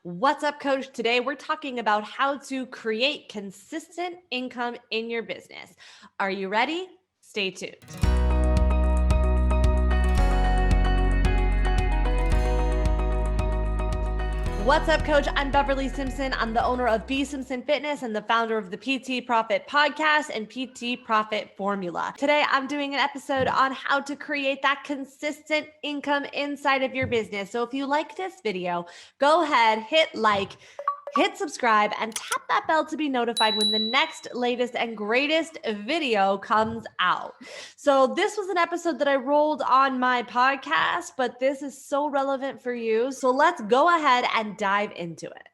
What's up, coach? Today we're talking about how to create consistent income in your business. Are you ready? Stay tuned. What's up, coach? I'm Beverly Simpson. I'm the owner of BSimpsonFitness and the founder of the PT Profit podcast and PT Profit Formula. Today, I'm doing an episode on how to create that consistent income inside of your business. So if you like this video, go ahead, hit like, hit subscribe, and tap that bell to be notified when the next latest and greatest video comes out. So this was an episode that I rolled on my podcast, but this is so relevant for you. So let's go ahead and dive into it.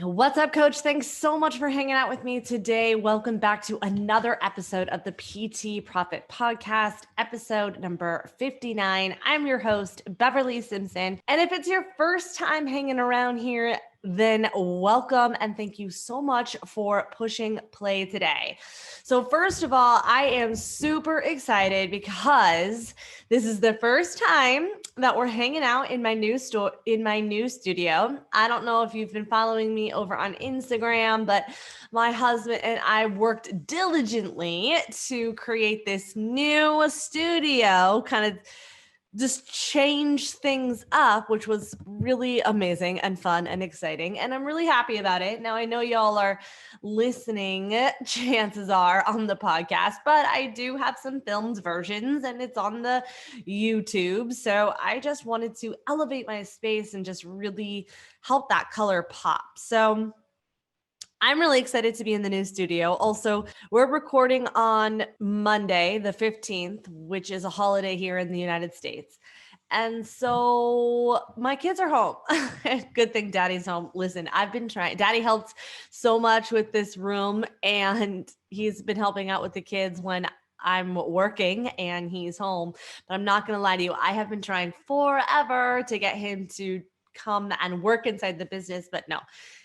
What's up, coach? Thanks so much for hanging out with me today. Welcome back to another episode of the PT Profit Podcast, episode number 59. I'm your host, Beverly Simpson. And if it's your first time hanging around here, then welcome and thank you so much for pushing play today. So first of all, I am super excited because this is the first time that we're hanging out in my new studio. I don't know if you've been following me over on Instagram, but my husband and I worked diligently to create this new studio, kind of just change things up, which was really amazing and fun and exciting. And I'm really happy about it. Now, I know y'all are listening, chances are, on the podcast, but I do have some filmed versions and it's on the YouTube. So I just wanted to elevate my space and just really help that color pop. So I'm really excited to be in the new studio. Also, we're recording on Monday, the 15th, which is a holiday here in the United States. And so my kids are home. Good thing daddy's home. Listen, I've been trying. Daddy helped so much with this room and he's been helping out with the kids when I'm working and he's home. But I'm not going to lie to you. I have been trying forever to get him to come and work inside the business, but no.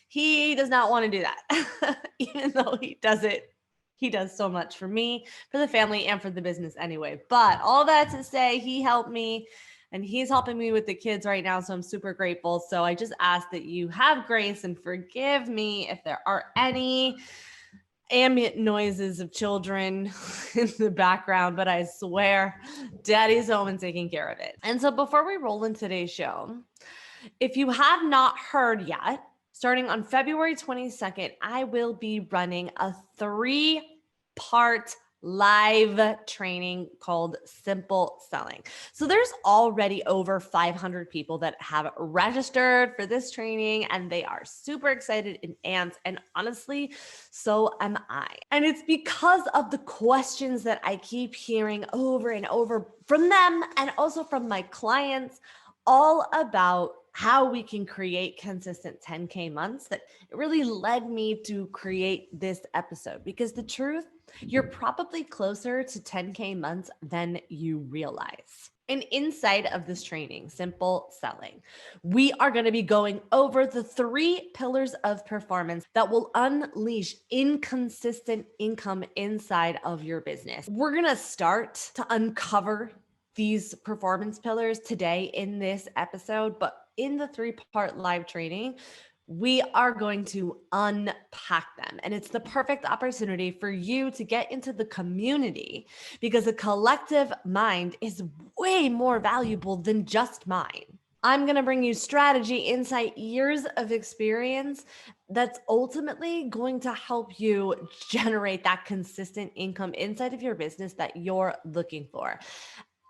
He does not want to do that, even though he does it. He does so much for me, for the family, and for the business anyway. But all that to say, he helped me and he's helping me with the kids right now. So I'm super grateful. So I just ask that you have grace and forgive me if there are any ambient noises of children in the background, but I swear daddy's home and taking care of it. And so before we roll in today's show, if you have not heard yet, starting on February 22nd, I will be running a 3-part live training called Simple Selling. So there's already over 500 people that have registered for this training and they are super excited and amped. And honestly, so am I. And it's because of the questions that I keep hearing over and over from them and also from my clients, all about how we can create consistent 10K months, that it really led me to create this episode. Because the truth, you're probably closer to 10K months than you realize. And inside of this training, Simple Selling, we are going to be going over the 3 pillars of performance that will unleash inconsistent income inside of your business. We're going to start to uncover these performance pillars today in this episode, but in the 3-part live training, we are going to unpack them. And it's the perfect opportunity for you to get into the community because a collective mind is way more valuable than just mine. I'm going to bring you strategy, insight, years of experience that's ultimately going to help you generate that consistent income inside of your business that you're looking for,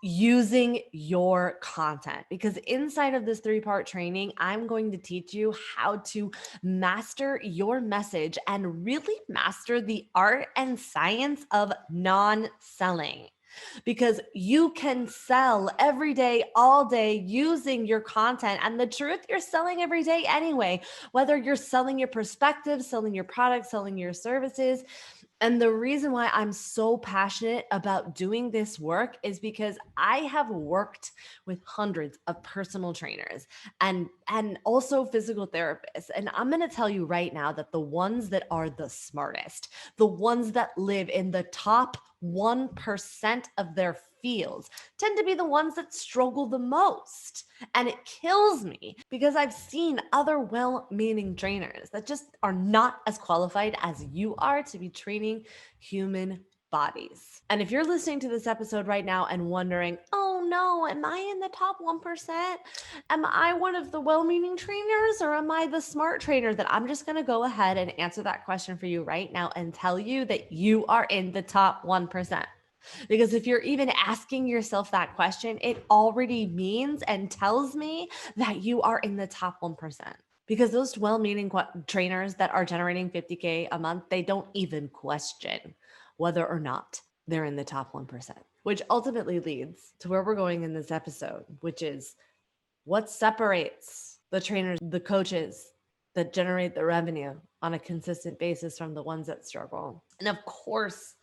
using your content. Because inside of this 3-part training, I'm going to teach you how to master your message and really master the art and science of non-selling. Because you can sell every day, all day using your content. And the truth, you're selling every day anyway, whether you're selling your perspective, selling your products, selling your services. And the reason why I'm so passionate about doing this work is because I have worked with hundreds of personal trainers and also physical therapists. And I'm going to tell you right now that the ones that are the smartest, the ones that live in the top 1% of their feels tend to be the ones that struggle the most. And it kills me because I've seen other well-meaning trainers that just are not as qualified as you are to be training human bodies. And if you're listening to this episode right now and wondering, oh no, am I in the top 1%? Am I one of the well-meaning trainers, or am I the smart trainer? That I'm just going to go ahead and answer that question for you right now and tell you that you are in the top 1%. Because if you're even asking yourself that question, it already means and tells me that you are in the top 1%. Because those well-meaning trainers that are generating 50K a month, they don't even question whether or not they're in the top 1%, which ultimately leads to where we're going in this episode, which is what separates the trainers, the coaches that generate the revenue on a consistent basis from the ones that struggle. And of course,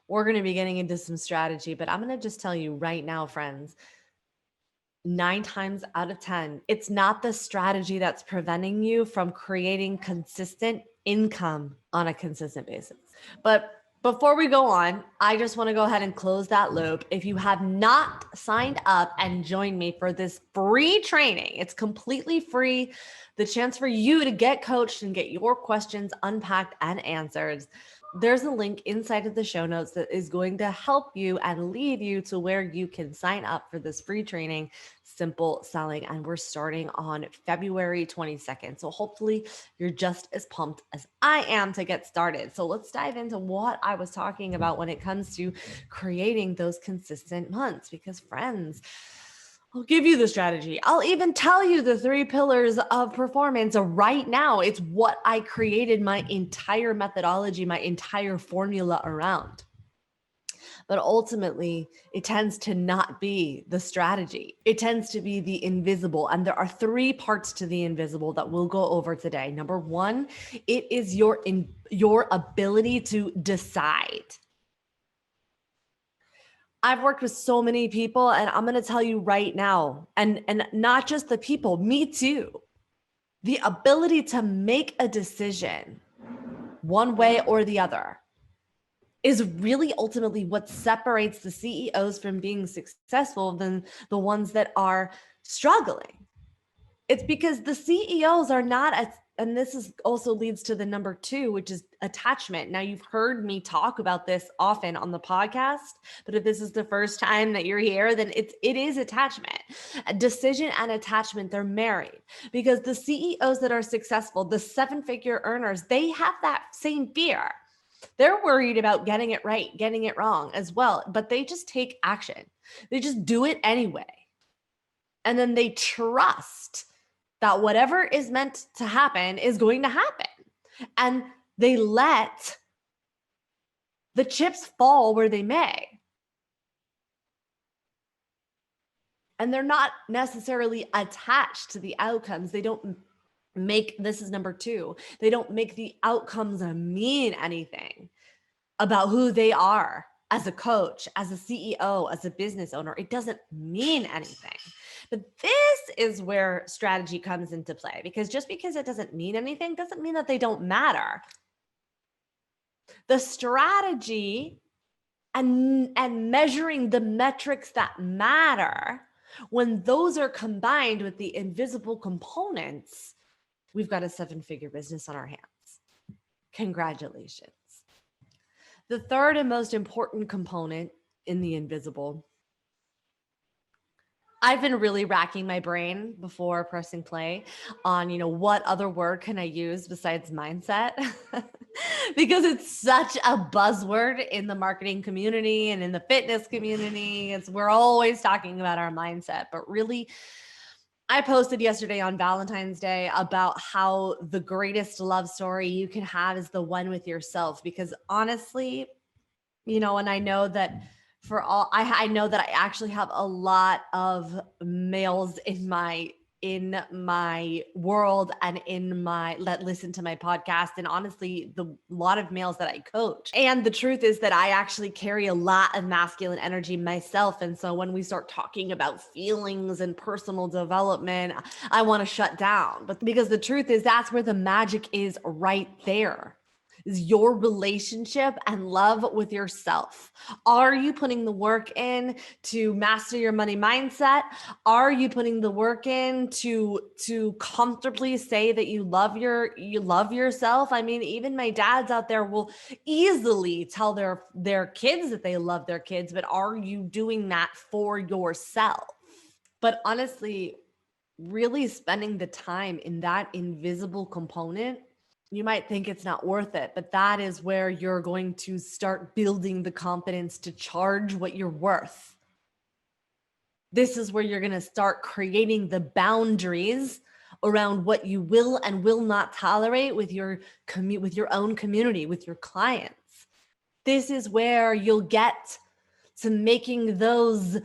we're going to be getting into some strategy, but I'm going to just tell you right now, friends, 9 times out of 10, it's not the strategy that's preventing you from creating consistent income on a consistent basis. But before we go on, I just want to go ahead and close that loop. If you have not signed up and joined me for this free training, it's completely free. The chance for you to get coached and get your questions unpacked and answered. There's a link inside of the show notes that is going to help you and lead you to where you can sign up for this free training, Simple Selling. And we're starting on February 22nd. So hopefully you're just as pumped as I am to get started. So let's dive into what I was talking about when it comes to creating those consistent months. Because friends, I'll give you the strategy. I'll even tell you the 3 pillars of performance right now. It's what I created my entire methodology, my entire formula around. But ultimately, it tends to not be the strategy. It tends to be the invisible. And there are 3 parts to the invisible that we'll go over today. Number 1, it is your ability to decide. I've worked with so many people, and I'm going to tell you right now, and not just the people, me too. The ability to make a decision one way or the other is really ultimately what separates the CEOs from being successful than the ones that are struggling. It's because the CEOs are not as, and this is also leads to the number 2, which is attachment. Now, you've heard me talk about this often on the podcast, but if this is the first time that you're here, then it is attachment. A decision and attachment, they're married, because the CEOs that are successful, the 7-figure earners, they have that same fear. They're worried about getting it right, getting it wrong as well, but they just take action. They just do it anyway. And then they trust that whatever is meant to happen is going to happen. And they let the chips fall where they may. And they're not necessarily attached to the outcomes. They don't make, this is number 2, they don't make the outcomes mean anything about who they are as a coach, as a CEO, as a business owner. It doesn't mean anything. But this is where strategy comes into play, because just because it doesn't mean anything doesn't mean that they don't matter. The strategy and measuring the metrics that matter, when those are combined with the invisible components, we've got a 7-figure business on our hands. Congratulations. The third and most important component in the invisible, I've been really racking my brain before pressing play on, what other word can I use besides mindset? Because it's such a buzzword in the marketing community and in the fitness community. We're always talking about our mindset, but really, I posted yesterday on Valentine's Day about how the greatest love story you can have is the one with yourself. Because honestly, and I know that I know that I actually have a lot of males in my world and that listen to my podcast, and honestly, the lot of males that I coach. And the truth is that I actually carry a lot of masculine energy myself. And so when we start talking about feelings and personal development, I want to shut down. But because the truth is, that's where the magic is, right there. is your relationship and love with yourself. Are you putting the work in to master your money mindset? Are you putting the work in to comfortably say that you love yourself? I mean, even my dads out there will easily tell their kids that they love their kids, but are you doing that for yourself? But honestly, really spending the time in that invisible component, you might think it's not worth it, but that is where you're going to start building the confidence to charge what you're worth. This is where you're going to start creating the boundaries around what you will and will not tolerate with your own community, with your clients. This is where you'll get to making those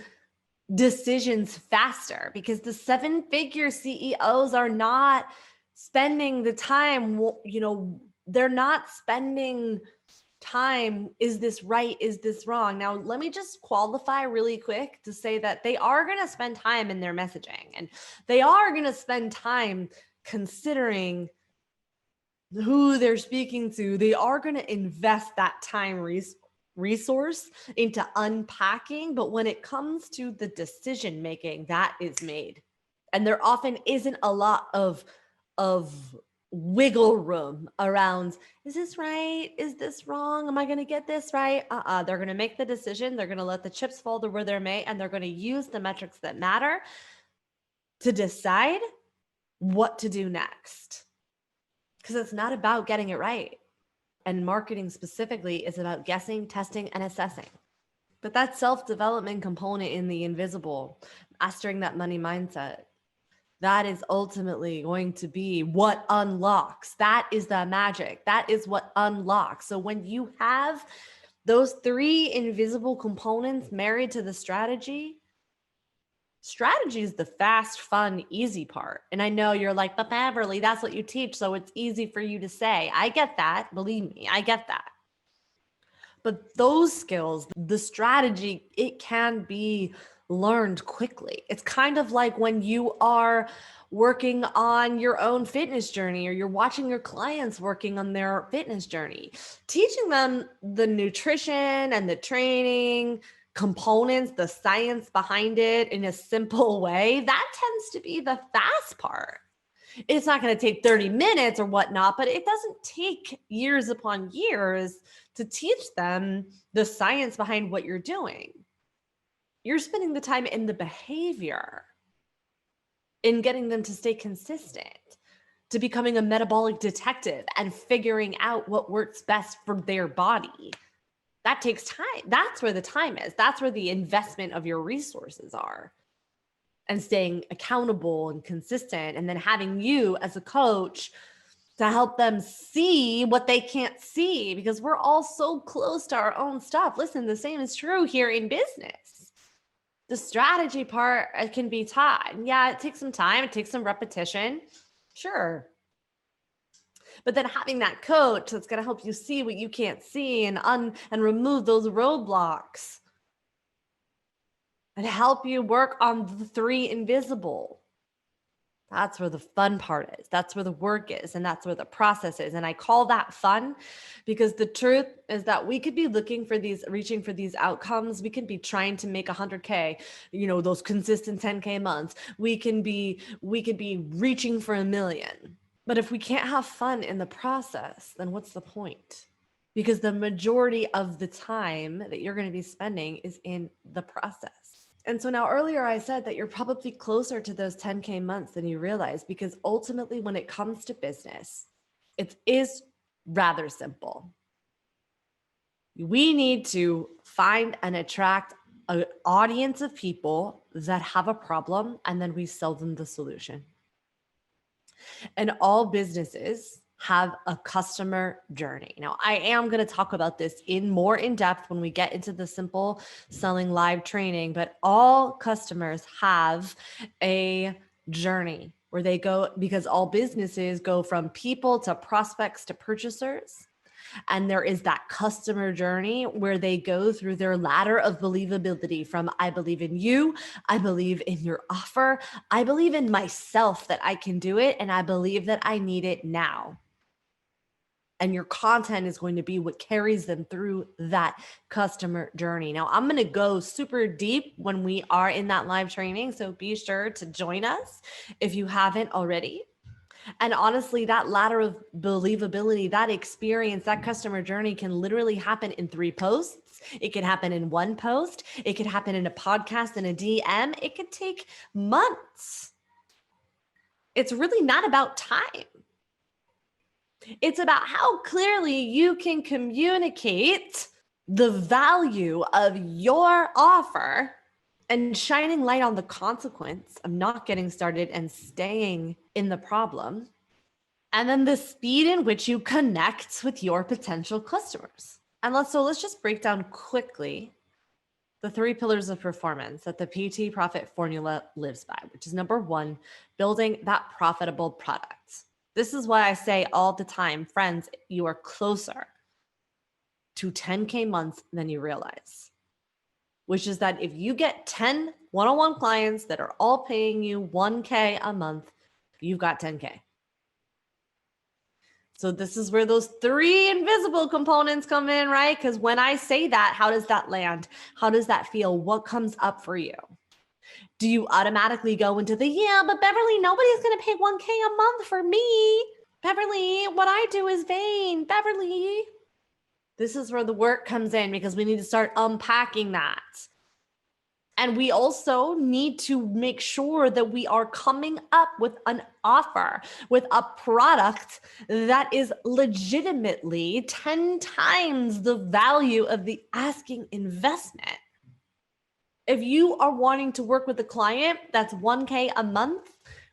decisions faster, because the 7-figure CEOs are not spending the time, they're not spending time. Is this right? Is this wrong? Now, let me just qualify really quick to say that they are going to spend time in their messaging, and they are going to spend time considering who they're speaking to. They are going to invest that time resource into unpacking, but when it comes to the decision making, that is made, and there often isn't a lot of wiggle room around, is this right, is this wrong, am I going to get this right? They're going to make the decision, they're going to let the chips fall to where they're made, and they're going to use the metrics that matter to decide what to do next, because it's not about getting it right. And marketing specifically is about guessing, testing, and assessing. But that self-development component in the invisible, mastering that money mindset, that is ultimately going to be what unlocks. That is the magic. That is what unlocks. So when you have those 3 invisible components married to the strategy is the fast, fun, easy part. And I know you're like, but Beverly, that's what you teach, so it's easy for you to say. I get that. Believe me, I get that. But those skills, the strategy, it can be learned quickly. It's kind of like when you are working on your own fitness journey, or you're watching your clients working on their fitness journey. Teaching them the nutrition and the training components, the science behind it in a simple way, that tends to be the fast part. It's not going to take 30 minutes or whatnot, but it doesn't take years upon years to teach them the science behind what you're doing. You're spending the time in the behavior, in getting them to stay consistent, to becoming a metabolic detective and figuring out what works best for their body. That takes time. That's where the time is. That's where the investment of your resources are. And staying accountable and consistent, and then having you as a coach to help them see what they can't see, because we're all so close to our own stuff. Listen, the same is true here in business. The strategy part can be taught. Yeah, it takes some time. It takes some repetition. Sure. But then having that coach that's going to help you see what you can't see and remove those roadblocks and help you work on the 3 invisible. That's where the fun part is. That's where the work is. And that's where the process is. And I call that fun because the truth is that we could be reaching for these outcomes. We could be trying to make 100K, those consistent 10K months. We could be reaching for 1 million. But if we can't have fun in the process, then what's the point? Because the majority of the time that you're going to be spending is in the process. And so now, earlier I said that you're probably closer to those 10K months than you realize, because ultimately when it comes to business, it is rather simple. We need to find and attract an audience of people that have a problem, and then we sell them the solution. And all businesses have a customer journey. Now, I am going to talk about this more in depth when we get into the simple selling live training, but all customers have a journey where they go, because all businesses go from people to prospects to purchasers. And there is that customer journey where they go through their ladder of believability from, I believe in you, I believe in your offer, I believe in myself that I can do it, and I believe that I need it now. and your content is going to be what carries them through that customer journey. Now, I'm going to go super deep when we are in that live training, so be sure to join us if you haven't already. And honestly, that ladder of believability, that experience, that customer journey can literally happen in 3 posts. It could happen in 1 post. It could happen in a podcast, in a DM. It could take months. It's really not about time. It's about how clearly you can communicate the value of your offer and shining light on the consequence of not getting started and staying in the problem. And then the speed in which you connect with your potential customers. And let's just break down quickly the 3 pillars of performance that the PT Profit Formula lives by, which is number 1, building that profitable product. This is why I say all the time, friends, you are closer to 10K months than you realize, which is that if you get 10 one-on-one clients that are all paying you 1K a month, you've got 10K. So this is where those 3 invisible components come in, right? Because when I say that, how does that land? How does that feel? What comes up for you? Do you automatically go into the, yeah, but Beverly, nobody's going to pay 1K a month for me. Beverly, what I do is vain. Beverly. This is where the work comes in, because we need to start unpacking that. And we also need to make sure that we are coming up with an offer, with a product that is legitimately 10 times the value of the asking investment. If you are wanting to work with a client that's 1K a month,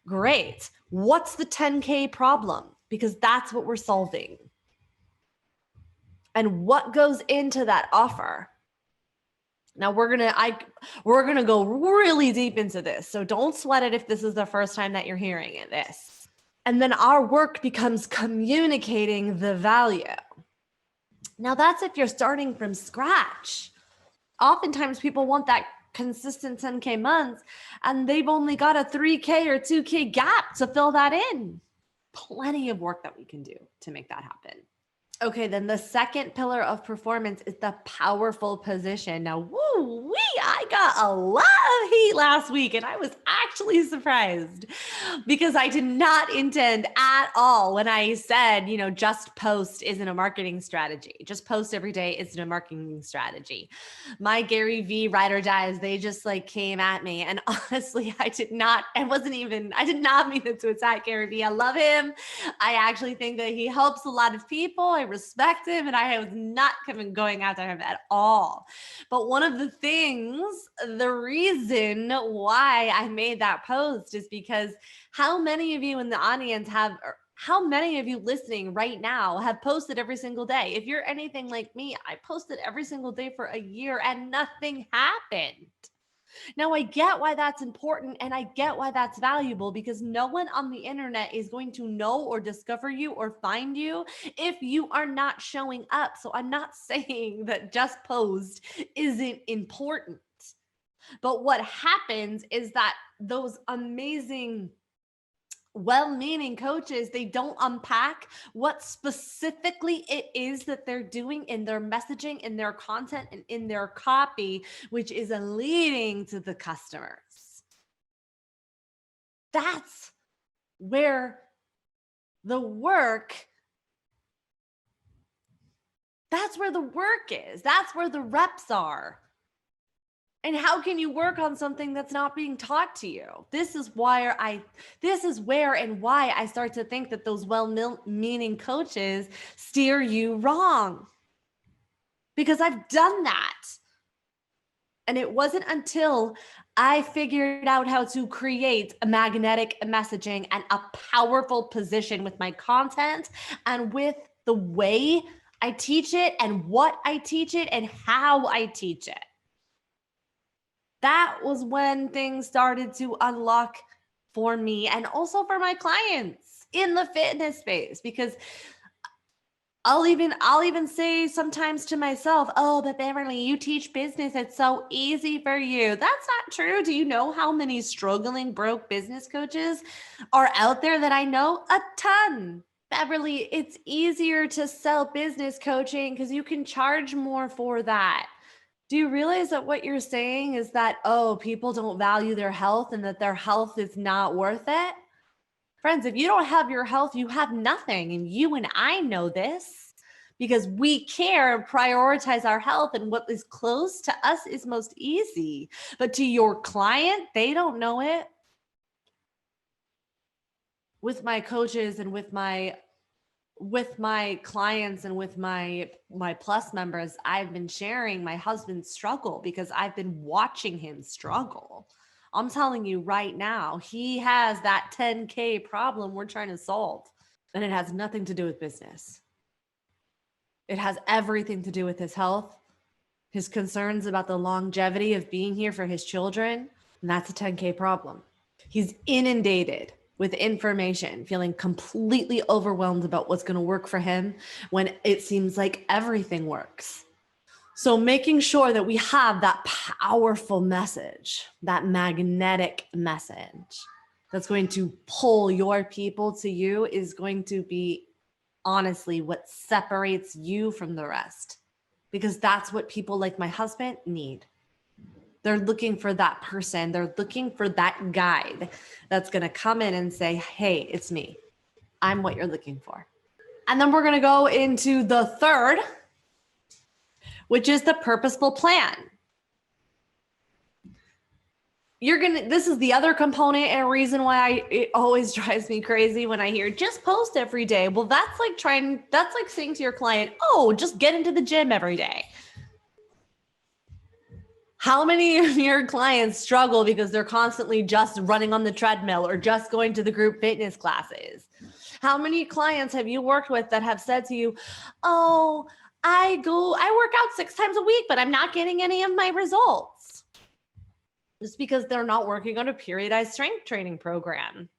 great. What's the 10K problem? Because that's what we're solving. And what goes into that offer? Now we're gonna go really deep into this. So don't sweat it if this is the first time that you're hearing this. And then our work becomes communicating the value. Now that's if you're starting from scratch. Oftentimes people want that consistent 10K months and they've only got a 3K or 2K gap to fill that in. Plenty of work that we can do to make that happen. Okay, then the second pillar of performance is the powerful position. Now, I got a lot of heat last week and I was actually surprised because I did not intend at all when I said, just post isn't a marketing strategy. Just post every day isn't a marketing strategy. My Gary V ride or dies, they just came at me. And honestly, I did not mean it to attack Gary V. I love him. I actually think that he helps a lot of people. I respect him and I was not going after him at all. But one of the things, the reason why I made that post is because how many of you in the audience how many of you listening right now have posted every single day? If you're anything like me, I posted every single day for a year and nothing happened. Now, I get why that's important and I get why that's valuable, because no one on the internet is going to know or discover you or find you if you are not showing up. So I'm not saying that just post isn't important. But what happens is that those amazing well-meaning coaches, they don't unpack what specifically it is that they're doing in their messaging, in their content, and in their copy, which is leading to the customers. That's where the work is. That's where the reps are. And how can you work on something that's not being taught to you? This is where and why I start to think that those well-meaning coaches steer you wrong. Because I've done that. And it wasn't until I figured out how to create a magnetic messaging and a powerful position with my content and with the way I teach it and what I teach it and how I teach it. That was when things started to unlock for me and also for my clients in the fitness space, because I'll even say sometimes to myself, oh, but Beverly, you teach business. It's so easy for you. That's not true. Do you know how many struggling, broke business coaches are out there that I know? A ton. Beverly, it's easier to sell business coaching because you can charge more for that. Do you realize that what you're saying is that, oh, people don't value their health and that their health is not worth it? Friends, if you don't have your health, you have nothing. And you and I know this because we care and prioritize our health, and what is close to us is most easy. But to your client, they don't know it. With my coaches and with my clients and with my plus members, I've been sharing my husband's struggle because I've been watching him struggle. I'm telling you right now, he has that 10K problem we're trying to solve, and it has nothing to do with business. It has everything to do with his health, his concerns about the longevity of being here for his children, and that's a 10K problem. He's inundated with information, feeling completely overwhelmed about what's going to work for him when it seems like everything works. So making sure that we have that powerful message, that magnetic message that's going to pull your people to you is going to be honestly what separates you from the rest, because that's what people like my husband need. They're looking for that person. They're looking for that guide that's going to come in and say, hey, it's me. I'm what you're looking for. And then we're going to go into the third, which is the purposeful plan. This is the other component and a reason why it always drives me crazy when I hear just post every day. Well, that's like saying to your client, oh, just get into the gym every day. How many of your clients struggle because they're constantly just running on the treadmill or just going to the group fitness classes? How many clients have you worked with that have said to you, oh, I work out 6 times a week, but I'm not getting any of my results? It's because they're not working on a periodized strength training program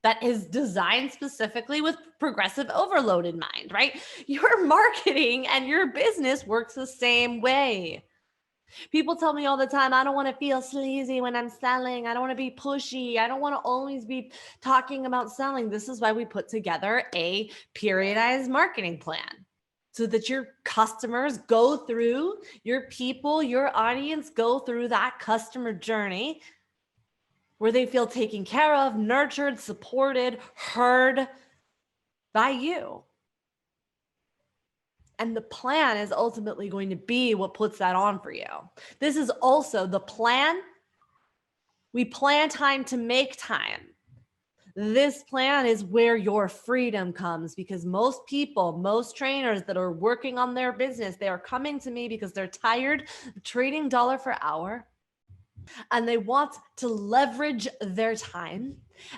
that is designed specifically with progressive overload in mind, right? Your marketing and your business works the same way. People tell me all the time, I don't want to feel sleazy when I'm selling. I don't want to be pushy. I don't want to always be talking about selling. This is why we put together a periodized marketing plan so that your customers go through, your people, your audience go through that customer journey where they feel taken care of, nurtured, supported, heard by you. And the plan is ultimately going to be what puts that on for you. This is also the plan. We plan time to make time. This plan is where your freedom comes, because most people, most trainers that are working on their business, they are coming to me because they're tired of trading dollar for hour, and they want to leverage their time,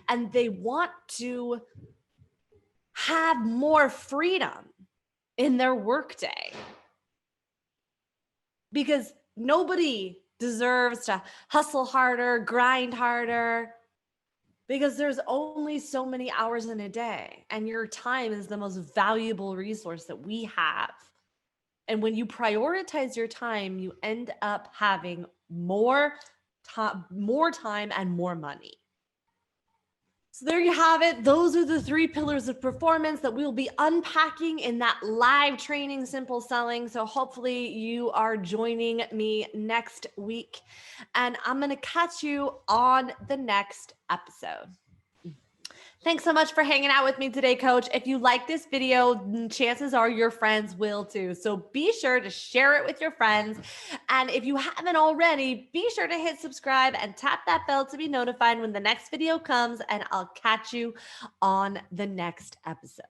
and they want to have more freedom in their workday, because nobody deserves to hustle harder, grind harder, because there's only so many hours in a day, and your time is the most valuable resource that we have. And when you prioritize your time, you end up having more time and more money. So there you have it. Those are the 3 pillars of performance that we'll be unpacking in that live training, Simple Selling. So hopefully you are joining me next week, and I'm going to catch you on the next episode. Thanks so much for hanging out with me today, Coach. If you like this video, chances are your friends will too. So be sure to share it with your friends. And if you haven't already, be sure to hit subscribe and tap that bell to be notified when the next video comes, and I'll catch you on the next episode.